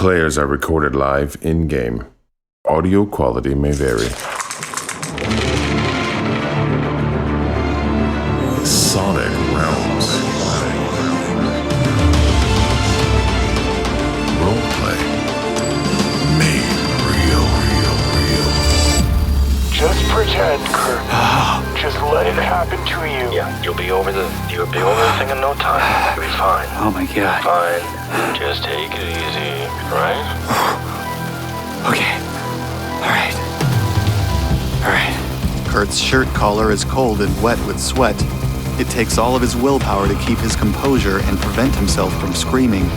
Players are recorded live in-game. Audio quality may vary. Sonic Realms. Roleplay. Made real. Just pretend, Curt. Just let it happen to you. Yeah, you'll be over the thing in no time. You'll be fine. Oh my god. Fine. Just take it easy, right? Okay. Alright. Curt's shirt collar is cold and wet with sweat. It takes all of his willpower to keep his composure and prevent himself from screaming.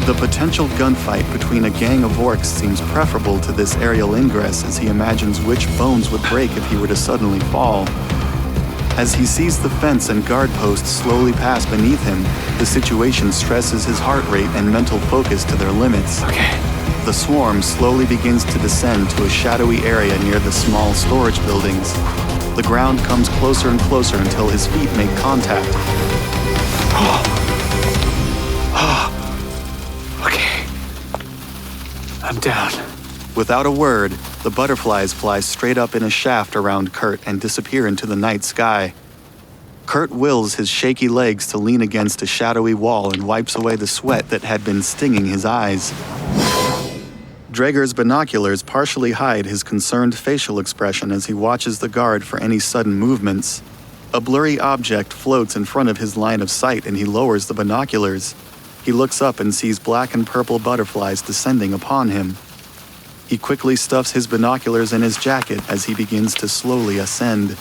The potential gunfight between a gang of orcs seems preferable to this aerial ingress as he imagines which bones would break if he were to suddenly fall. As he sees the fence and guard posts slowly pass beneath him, the situation stresses his heart rate and mental focus to their limits. Okay. The swarm slowly begins to descend to a shadowy area near the small storage buildings. The ground comes closer and closer until his feet make contact. Okay. I'm down. Without a word, the butterflies fly straight up in a shaft around Curt and disappear into the night sky. Curt wills his shaky legs to lean against a shadowy wall and wipes away the sweat that had been stinging his eyes. Dreger's binoculars partially hide his concerned facial expression as he watches the guard for any sudden movements. A blurry object floats in front of his line of sight and he lowers the binoculars. He looks up and sees black and purple butterflies descending upon him. He quickly stuffs his binoculars in his jacket as he begins to slowly ascend.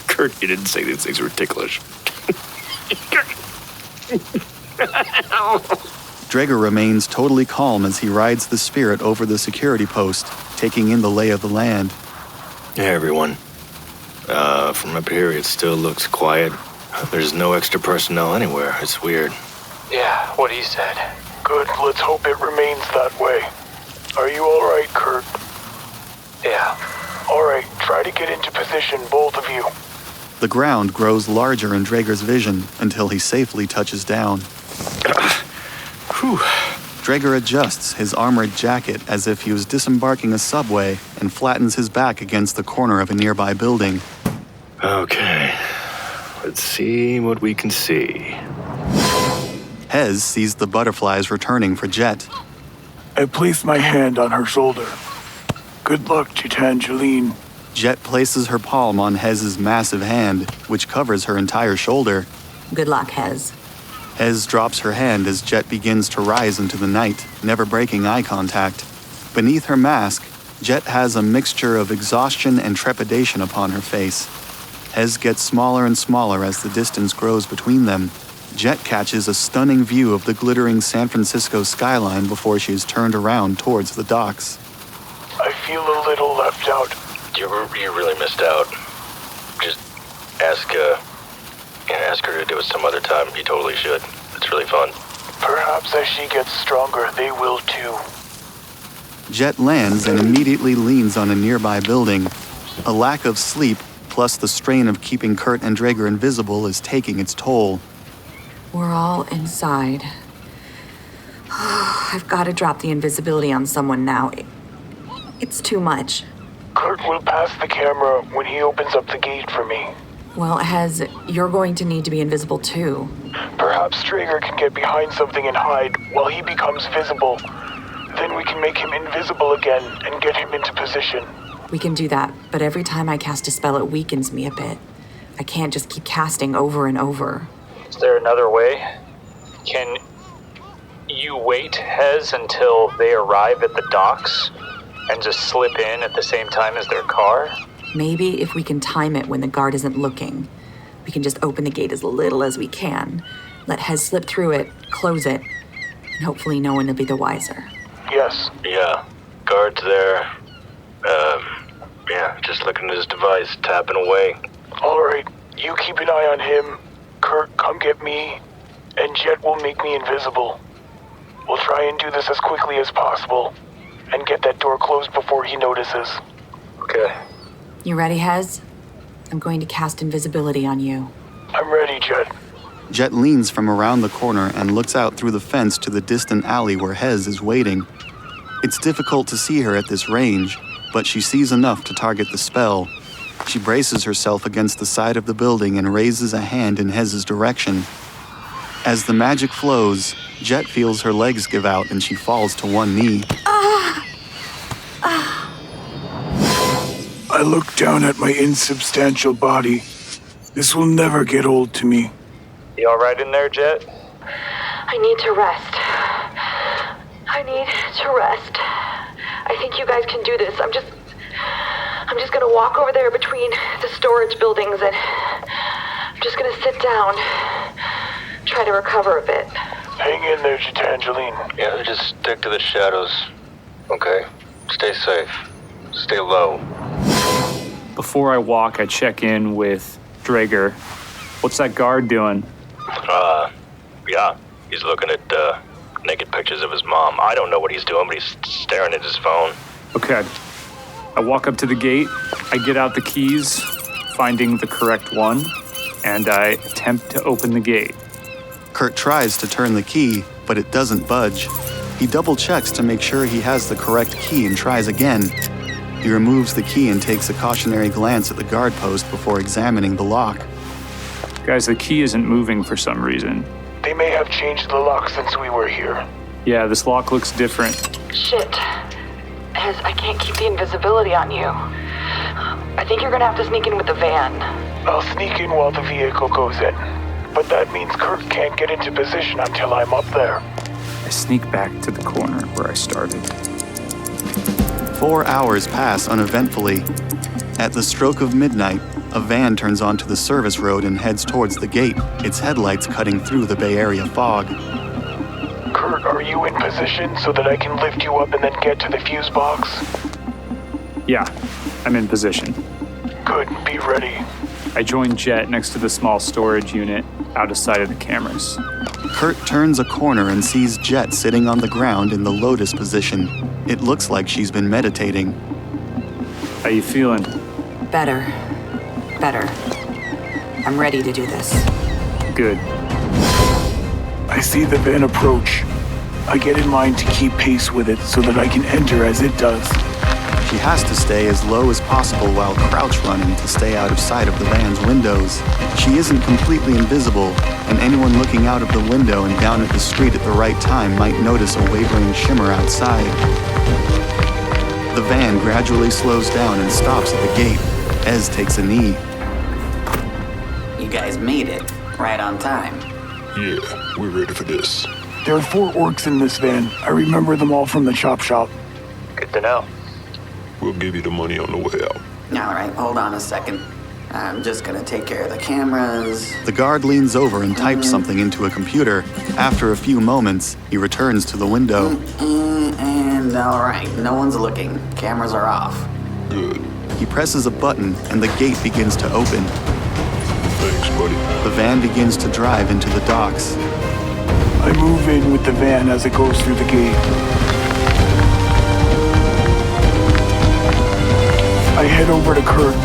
Curt, you didn't say these things were ticklish. Dreger remains totally calm as he rides the spirit over the security post, taking in the lay of the land. Hey, everyone. From up here, it still looks quiet. There's no extra personnel anywhere. It's weird. Yeah, what he said. Good, let's hope it remains that way. Are you alright, Curt? Yeah. Alright, try to get into position, both of you. The ground grows larger in Dreger's vision until he safely touches down. Dreger adjusts his armored jacket as if he was disembarking a subway and flattens his back against the corner of a nearby building. Okay. Let's see what we can see. Hez sees the butterflies returning for Jet. I place my hand on her shoulder. Good luck, Gitangeline. Jet places her palm on Hez's massive hand, which covers her entire shoulder. Good luck, Hez. Hez drops her hand as Jet begins to rise into the night, never breaking eye contact. Beneath her mask, Jet has a mixture of exhaustion and trepidation upon her face. Hez gets smaller and smaller as the distance grows between them. Jet catches a stunning view of the glittering San Francisco skyline before she is turned around towards the docks. I feel a little left out. You really missed out. Just ask her to do it some other time. You totally should. It's really fun. Perhaps as she gets stronger, they will too. Jet lands and immediately leans on a nearby building. A lack of sleep, plus the strain of keeping Curt and Dreger invisible, is taking its toll. We're all inside. I've got to drop the invisibility on someone now. It's too much. Curt will pass the camera when he opens up the gate for me. Well, Hez, you're going to need to be invisible too. Perhaps Dreger can get behind something and hide while he becomes visible. Then we can make him invisible again and get him into position. We can do that, but every time I cast a spell, it weakens me a bit. I can't just keep casting over and over. Is there another way? Can you wait, Hez, until they arrive at the docks and just slip in at the same time as their car? Maybe if we can time it when the guard isn't looking. We can just open the gate as little as we can, let Hez slip through it, close it, and hopefully no one will be the wiser. Yes. Yeah. Guard's there. Just looking at his device, tapping away. Alright, you keep an eye on him. Curt, come get me, and Jet will make me invisible. We'll try and do this as quickly as possible, and get that door closed before he notices. Okay. You ready, Hez? I'm going to cast invisibility on you. I'm ready, Jet. Jet leans from around the corner and looks out through the fence to the distant alley where Hez is waiting. It's difficult to see her at this range, but she sees enough to target the spell. She braces herself against the side of the building and raises a hand in Hez's direction. As the magic flows, Jet feels her legs give out and she falls to one knee. I look down at my insubstantial body. This will never get old to me. You all right in there, Jet? I need to rest. I think you guys can do this. I'm just gonna walk over there between the storage buildings and I'm just gonna sit down, try to recover a bit. Hang in there, Gitangeline. Yeah, just stick to the shadows. Okay? Stay safe. Stay low. Before I walk, I check in with Dreger. What's that guard doing? Yeah. He's looking at, naked pictures of his mom. I don't know what he's doing, but he's staring at his phone. Okay. I walk up to the gate, I get out the keys, finding the correct one, and I attempt to open the gate. Curt tries to turn the key, but it doesn't budge. He double checks to make sure he has the correct key and tries again. He removes the key and takes a cautionary glance at the guard post before examining the lock. Guys, the key isn't moving for some reason. They may have changed the lock since we were here. Yeah, this lock looks different. Shit. Hez, I can't keep the invisibility on you. I think you're gonna have to sneak in with the van. I'll sneak in while the vehicle goes in. But that means Curt can't get into position until I'm up there. I sneak back to the corner where I started. 4 hours pass uneventfully. At the stroke of midnight, a van turns onto the service road and heads towards the gate, its headlights cutting through the Bay Area fog. Curt, are you in position so that I can lift you up and then get to the fuse box? Yeah, I'm in position. Good, be ready. I join Jet next to the small storage unit, out of sight of the cameras. Curt turns a corner and sees Jet sitting on the ground in the lotus position. It looks like she's been meditating. How you feeling? Better. I'm ready to do this. Good. I see the van approach. I get in line to keep pace with it so that I can enter as it does. She has to stay as low as possible while crouch running to stay out of sight of the van's windows. She isn't completely invisible, and anyone looking out of the window and down at the street at the right time might notice a wavering shimmer outside. The van gradually slows down and stops at the gate. Ez takes a knee. You guys made it. Right on time. Yeah, we're ready for this. There are 4 orcs in this van. I remember them all from the chop shop. Good to know. We'll give you the money on the way out. All right, hold on a second. I'm just gonna take care of the cameras. The guard leans over and types something into a computer. After a few moments, he returns to the window. And all right, no one's looking. Cameras are off. Good. He presses a button and the gate begins to open. Thanks, buddy. The van begins to drive into the docks. I move in with the van as it goes through the gate. I head over to Curt.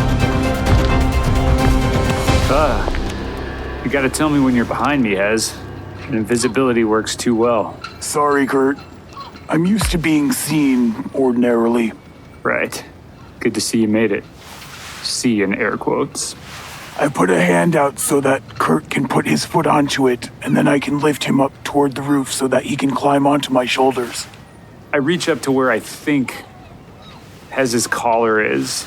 You gotta tell me when you're behind me, Hez. Invisibility works too well. Sorry, Curt. I'm used to being seen ordinarily. Right. Good to see you made it. See in air quotes. I put a hand out so that Curt can put his foot onto it, and then I can lift him up toward the roof so that he can climb onto my shoulders. I reach up to where I think Hez's collar is,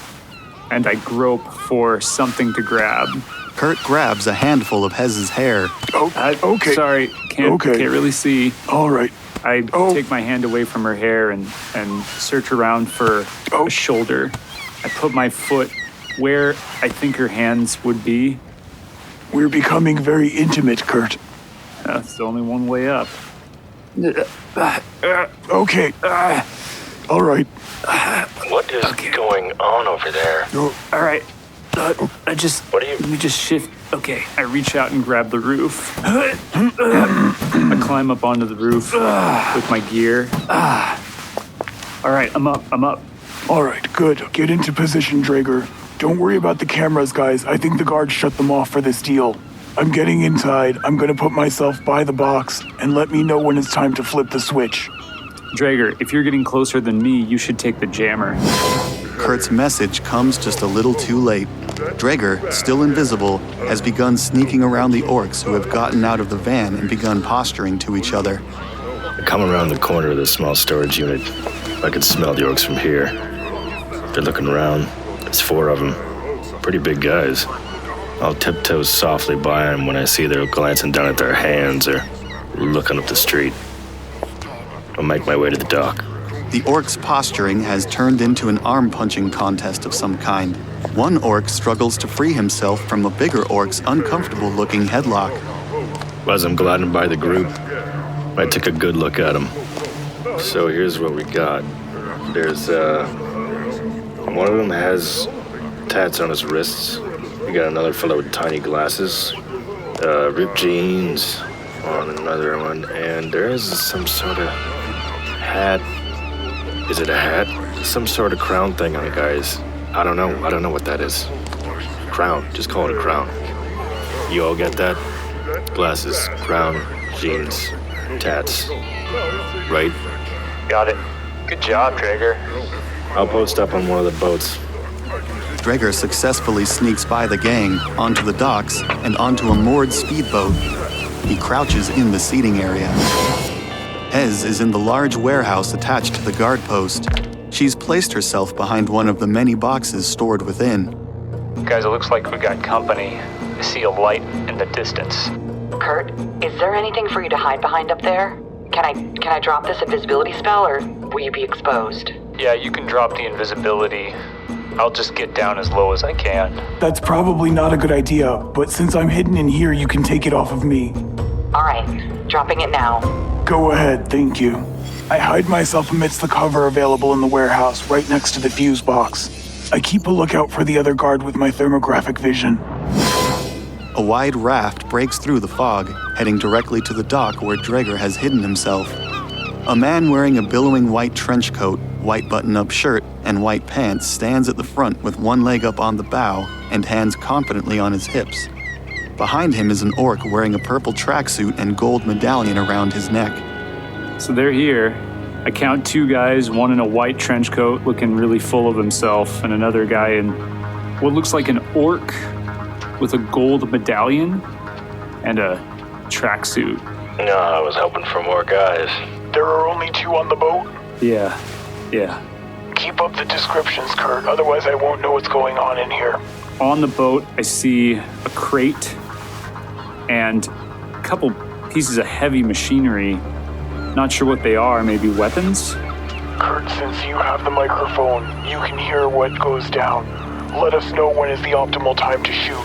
and I grope for something to grab. Curt grabs a handful of Hez's hair. Okay. Sorry, can't really see. All right. I take my hand away from her hair and search around for a shoulder. I put my foot where I think her hands would be. We're becoming very intimate, Curt. That's only one way up. Okay. All right. What is going on over there? All right. What are you... Let me just shift. Okay, I reach out and grab the roof. I climb up onto the roof with my gear. All right, I'm up. All right, good. Get into position, Dreger. Don't worry about the cameras, guys. I think the guards shut them off for this deal. I'm getting inside. I'm gonna put myself by the box and let me know when it's time to flip the switch. Dreger, if you're getting closer than me, you should take the jammer. Curt's message comes just a little too late. Dreger, still invisible, has begun sneaking around the orcs who have gotten out of the van and begun posturing to each other. I come around the corner of the small storage unit. I can smell the orcs from here. They're looking around. There's 4 of them. Pretty big guys. I'll tiptoe softly by them when I see they're glancing down at their hands or looking up the street. I'll make my way to the dock. The orcs' posturing has turned into an arm-punching contest of some kind. One orc struggles to free himself from the bigger orc's uncomfortable-looking headlock. As I'm gliding by the group, I took a good look at them. So here's what we got. There's, one of them has tats on his wrists. We got another fellow with tiny glasses, ripped jeans on another one, and there is some sort of hat. Is it a hat? Some sort of crown thing on it, guys. I don't know what that is. Crown. Just call it a crown. You all get that? Glasses, crown, jeans, tats. Right? Got it. Good job, Dreger. I'll post up on one of the boats. Dreger successfully sneaks by the gang, onto the docks, and onto a moored speedboat. He crouches in the seating area. Hez is in the large warehouse attached to the guard post. She's placed herself behind one of the many boxes stored within. Guys, it looks like we got company. I see a light in the distance. Curt, is there anything for you to hide behind up there? Can I drop this invisibility spell, or will you be exposed? Yeah, you can drop the invisibility. I'll just get down as low as I can. That's probably not a good idea, but since I'm hidden in here, you can take it off of me. All right, dropping it now. Go ahead, thank you. I hide myself amidst the cover available in the warehouse, right next to the fuse box. I keep a lookout for the other guard with my thermographic vision. A wide raft breaks through the fog, heading directly to the dock where Dreger has hidden himself. A man wearing a billowing white trench coat, white button-up shirt, and white pants stands at the front with one leg up on the bow and hands confidently on his hips. Behind him is an orc wearing a purple tracksuit and gold medallion around his neck. So they're here. I count 2 guys, one in a white trench coat looking really full of himself, and another guy in what looks like an orc with a gold medallion and a tracksuit. No, I was hoping for more guys. There are only 2 on the boat? Yeah. Keep up the descriptions, Curt, otherwise I won't know what's going on in here. On the boat, I see a crate and a couple pieces of heavy machinery. Not sure what they are, maybe weapons? Curt, since you have the microphone, you can hear what goes down. Let us know when is the optimal time to shoot.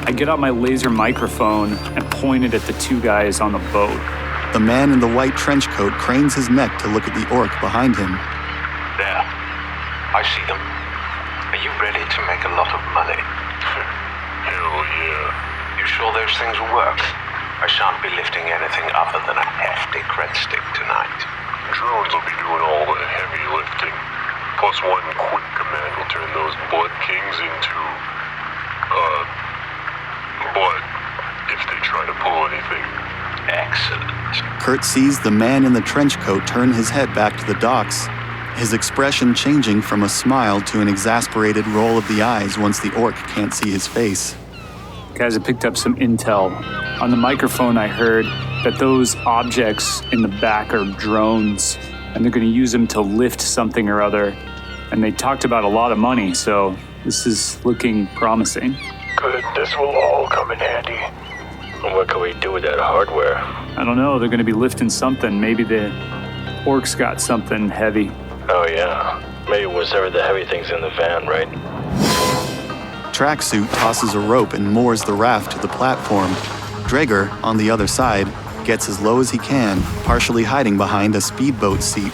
I get out my laser microphone and point it at the 2 guys on the boat. The man in the white trench coat cranes his neck to look at the orc behind him. There. I see them. Are you ready to make a lot of money? Hell yeah. You sure those things will work? I shan't be lifting anything other than a hefty cred stick tonight. Drones will be doing all the heavy lifting. Plus one quick command will turn those Blood Kings into, blood, if they try to pull anything. Excellent. Curt sees the man in the trench coat turn his head back to the docks, his expression changing from a smile to an exasperated roll of the eyes once the orc can't see his face. Guys, I picked up some intel. On the microphone, I heard that those objects in the back are drones, and they're going to use them to lift something or other. And they talked about a lot of money, so this is looking promising. Good, this will all come in handy. What can we do with that hardware? I don't know, they're going to be lifting something. Maybe the orcs got something heavy. Oh yeah, maybe it was ever the heavy things in the van, right? Tracksuit tosses a rope and moors the raft to the platform. Dreger, on the other side, gets as low as he can, partially hiding behind a speedboat seat.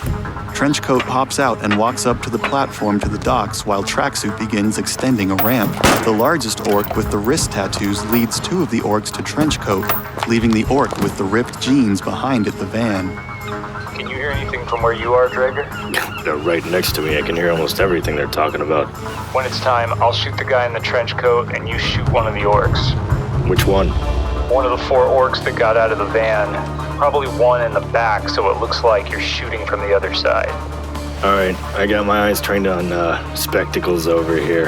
Trenchcoat hops out and walks up to the platform to the docks while Tracksuit begins extending a ramp. The largest orc with the wrist tattoos leads 2 of the orcs to Trenchcoat, leaving the orc with the ripped jeans behind at the van. Can you hear anything? anything from where you are, Dreger? They're right next to me. I can hear almost everything they're talking about. When it's time, I'll shoot the guy in the trench coat and you shoot one of the orcs. Which one? One of the 4 orcs that got out of the van. Probably one in the back, so it looks like you're shooting from the other side. Alright, I got my eyes trained on spectacles over here.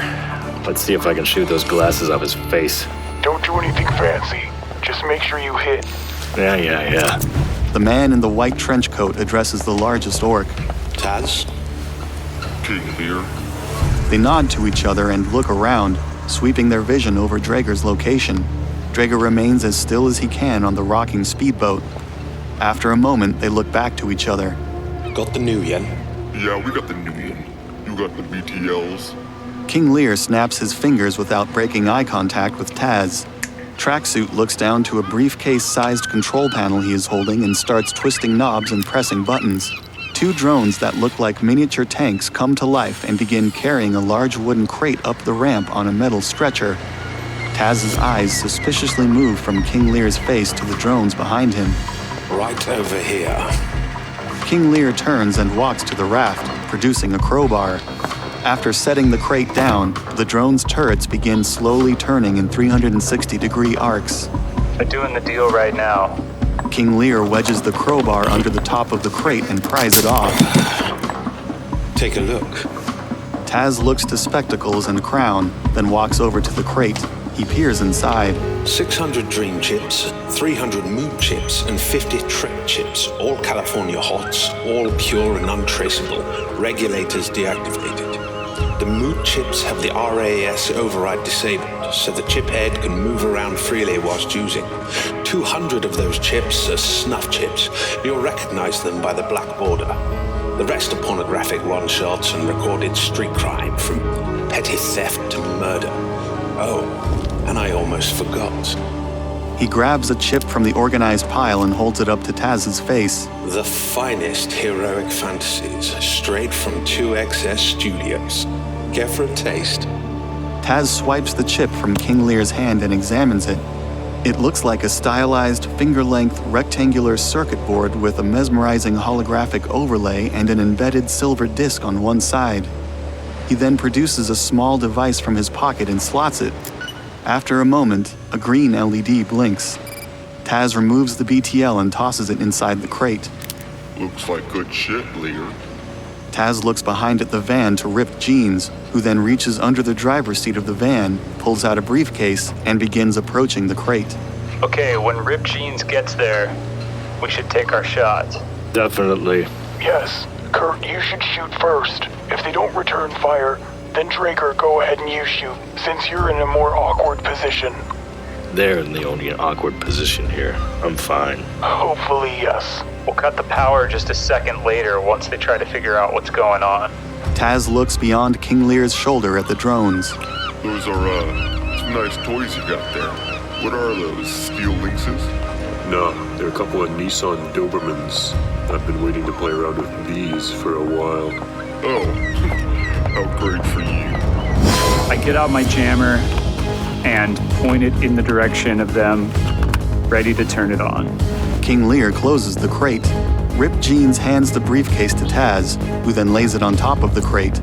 Let's see if I can shoot those glasses off his face. Don't do anything fancy. Just make sure you hit. Yeah. The man in the white trench coat addresses the largest orc. Taz? King here. They nod to each other and look around, sweeping their vision over Dreger's location. Dreger remains as still as he can on the rocking speedboat. After a moment, they look back to each other. Got the new yen? Yeah, we got the new yen. You got the BTLs. King Lear snaps his fingers without breaking eye contact with Taz. Tracksuit looks down to a briefcase-sized control panel he is holding and starts twisting knobs and pressing buttons. 2 drones that look like miniature tanks come to life and begin carrying a large wooden crate up the ramp on a metal stretcher. Taz's eyes suspiciously move from King Lear's face to the drones behind him. Right over here. King Lear turns and walks to the raft, producing a crowbar. After setting the crate down, the drone's turrets begin slowly turning in 360-degree arcs. I'm doing the deal right now. King Lear wedges the crowbar under the top of the crate and pries it off. Take a look. Taz looks to spectacles and crown, then walks over to the crate. He peers inside. 600 dream chips, 300 mood chips, and 50 trip chips. All California hots, all pure and untraceable. Regulators deactivated. The mood chips have the RAS override disabled, so the chip head can move around freely whilst using. 200 of those chips are snuff chips. You'll recognize them by the black border. The rest are pornographic one-shots and recorded street crime, from petty theft to murder. Oh, and I almost forgot. He grabs a chip from the organized pile and holds it up to Taz's face. The finest heroic fantasies, straight from 2XS Studios. Care for a taste? Taz swipes the chip from King Lear's hand and examines it. It looks like a stylized, finger-length, rectangular circuit board with a mesmerizing holographic overlay and an embedded silver disc on one side. He then produces a small device from his pocket and slots it. After a moment, a green LED blinks. Taz removes the BTL and tosses it inside the crate. Looks like good shit, Lear. Taz looks behind at the van to Ripped Jeans, who then reaches under the driver's seat of the van, pulls out a briefcase, and begins approaching the crate. Okay, when Ripped Jeans gets there, we should take our shot. Definitely. Yes, Curt, you should shoot first. If they don't return fire, then Dreger, go ahead and you shoot, since you're in a more awkward position. They're in the only awkward position here. I'm fine. Hopefully, yes. We'll cut the power just a second later once they try to figure out what's going on. Taz looks beyond King Lear's shoulder at the drones. Those are, some nice toys you got there. What are those, steel lynxes? No, they're a couple of Nissan Dobermans. I've been waiting to play around with these for a while. Oh, how great for you. I get out my jammer and point it in the direction of them, ready to turn it on. King Lear closes the crate. Ripped Jeans hands the briefcase to Taz, who then lays it on top of the crate.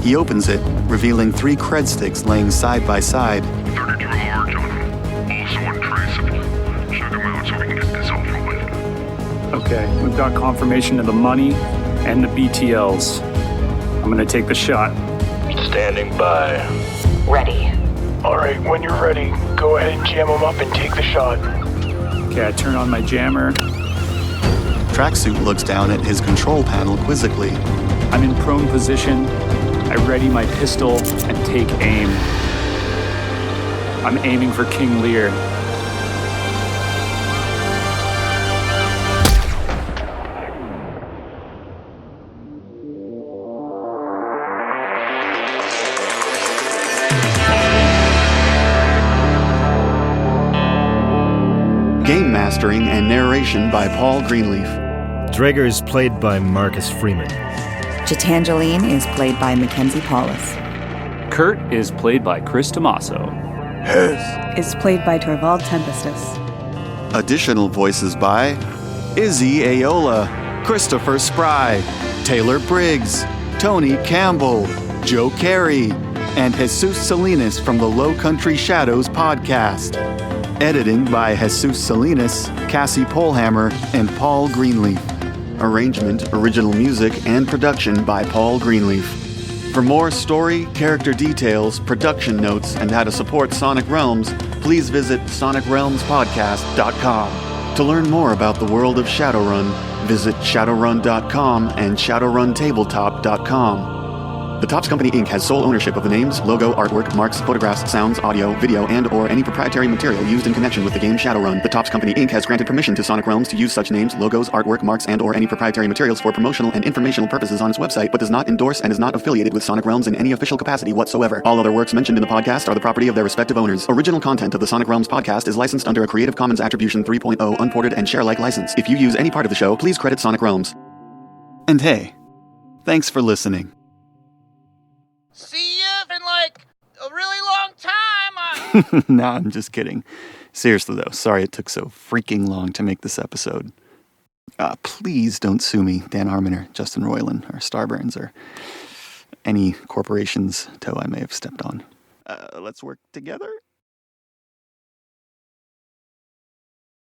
He opens it, revealing 3 cred sticks laying side by side. 32 large on them. Also untraceable. Chug them out so we can get this over with. Okay, we've got confirmation of the money and the BTLs. I'm gonna take the shot. Standing by. Ready. All right, when you're ready, go ahead and jam them up and take the shot. Okay, I turn on my jammer. Tracksuit looks down at his control panel quizzically. I'm in prone position. I ready my pistol and take aim. I'm aiming for King Lear. Game mastering and narration by Paul Greenleaf. Dreger is played by Marcus Freeman. Gitangeline is played by Mackenzie Paulus. Curt is played by Chris Tomaso. Hez is played by Torvald Tempestus. Additional voices by Izzy Aola, Christopher Spry, Taylor Briggs, Tony Campbell, Joe Carey, and Jesus Salinas from the Low Country Shadows podcast. Editing by Jesus Salinas, Cassie Polhammer, and Paul Greenleaf. Arrangement, original music, and production by Paul Greenleaf. For more story, character details, production notes, and how to support Sonic Realms, please visit sonicrealmspodcast.com. To learn more about the world of Shadowrun, visit shadowrun.com and shadowruntabletop.com. The Topps Company Inc. has sole ownership of the names, logo, artwork, marks, photographs, sounds, audio, video, and/or any proprietary material used in connection with the game Shadowrun. The Topps Company Inc. has granted permission to Sonic Realms to use such names, logos, artwork, marks, and/or any proprietary materials for promotional and informational purposes on its website, but does not endorse and is not affiliated with Sonic Realms in any official capacity whatsoever. All other works mentioned in the podcast are the property of their respective owners. Original content of the Sonic Realms podcast is licensed under a Creative Commons Attribution 3.0 unported and share-alike license. If you use any part of the show, please credit Sonic Realms. And hey, thanks for listening. See you in like a really long time. Nah, I'm just kidding. Seriously though, sorry it took so freaking long to make this episode. Please don't sue me, Dan Harmon or Justin Roiland or Starburns or any corporation's toe I may have stepped on. Let's work together.